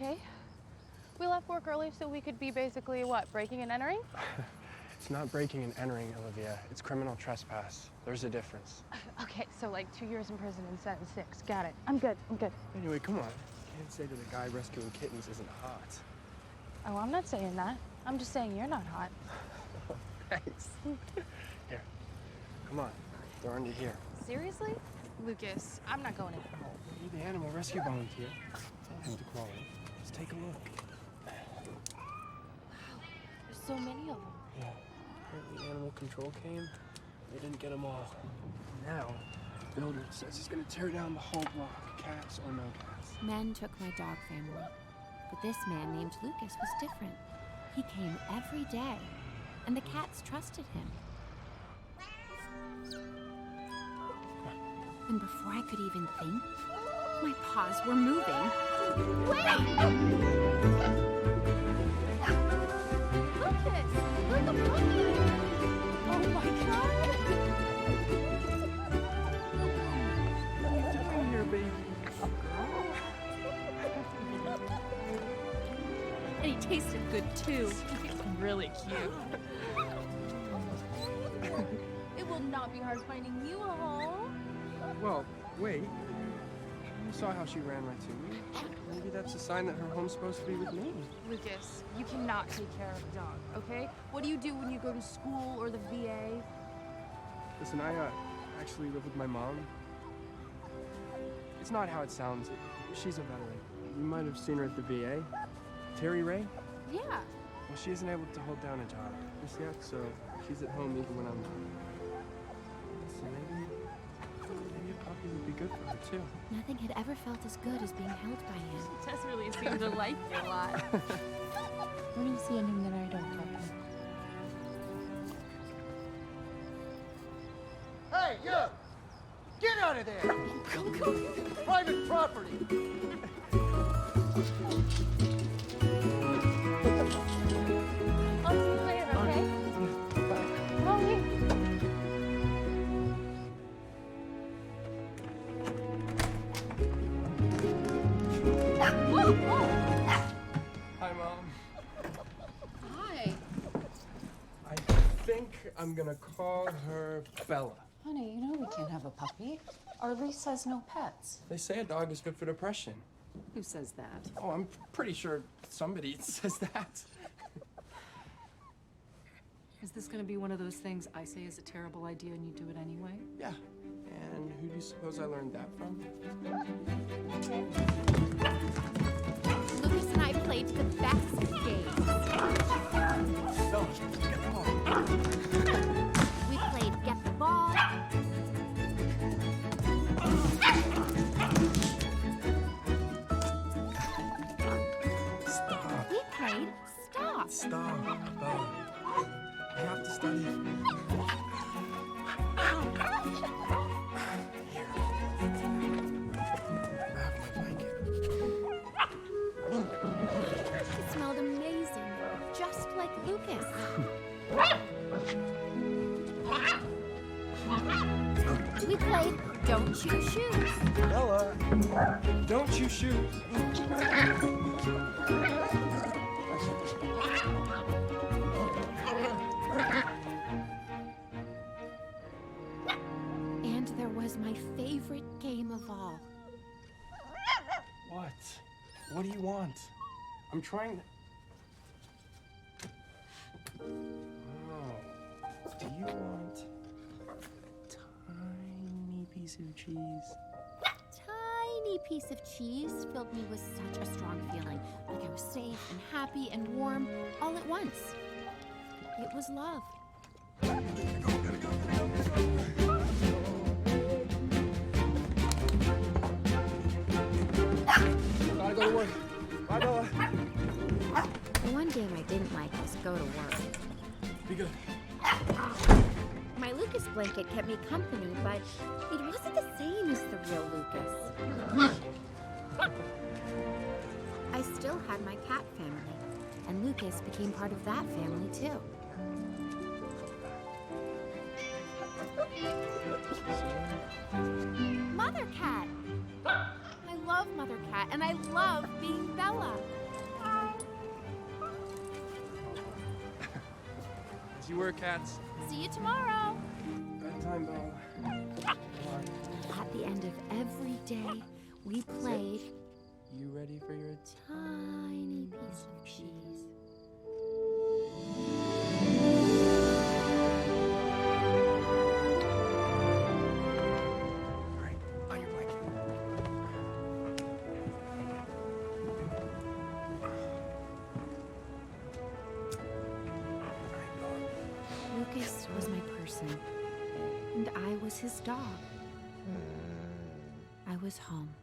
Okay. We left work early so we could be basically, what, breaking and entering? It's not breaking and entering, Olivia. It's criminal trespass. There's a difference. Okay, so like 2 years in prison instead of 6. Got it. I'm good. Anyway, come on. You can't say that a guy rescuing kittens isn't hot. Oh, I'm not saying that. I'm just saying you're not hot. Thanks. Here. Come on. They're under here. Seriously? Lucas, I'm not going in. Oh, we're the animal rescue volunteer. Tell him to crawl in. Let's take a look. There's so many of them. Yeah. Apparently animal control came. They didn't get them all. Now, the builder says he's going to tear down the whole block, cats or no cats. Men took my dog family, but this man named Lucas was different. He came every day, and the cats trusted him. And before I could even think, my paws were moving. Wait! Lucas! Look, a puppy! Oh my God! What are you doing here, baby? And he tasted good too. Really cute. It will not be hard finding you a home. Well, wait. You saw how she ran right to me. Maybe that's a sign that her home's supposed to be with me. Lucas, you cannot take care of a dog, okay? What do you do when you go to school or the VA? Listen, I actually live with my mom. It's not how it sounds. She's a veteran. You might have seen her at the VA. Terry Ray? Yeah. Well, she isn't able to hold down a job just yet, so she's at home even when I'm not. So maybe a puppy would be good for her, too. Nothing had ever felt as good as being held by him. Tess really seemed to like you a lot. When do you see anything that I don't like? Hey, you! Get out of there! Private property! I'll see you later, okay? Mommy. Hi, Mom. Hi. I think I'm gonna call her Bella. Honey, you know we can't have a puppy. Our lease says no pets. They say a dog is good for depression. Who says that? Oh, I'm pretty sure somebody says that. Is this gonna be one of those things I say is a terrible idea and you do it anyway? Yeah. And who do you suppose I learned that from? Lucas and I played the best games. Bella, get the ball. We played Get the Ball. Stop. We played Stop. Stop, Bella. I have to study. Here. I have my blanket. It smelled amazing, just like Lucas. We played Don't Choose Shoes. Bella, don't you shoot. And there was my favorite game of all. What? What do you want? I'm trying to... Oh. Do you want a tiny piece of cheese? Tiny piece of cheese filled me with such a strong feeling, like I was safe and happy and warm all at once. It was love. Gotta go to work. Bye, Bella. The one game I didn't like was Go to Work. Be good. My Lucas blanket kept me company, but it wasn't the same as the real Lucas. I still had my cat family, and Lucas became part of that family too. Mother Cat! I love Mother Cat. cat, and I love being Bella. As you were, cats. See you tomorrow. Bedtime, Bella. At the end of every day, we played You ready for your tiny piece of cheese. All right, on your blanket. Lucas was my person, and I was his dog. I was home.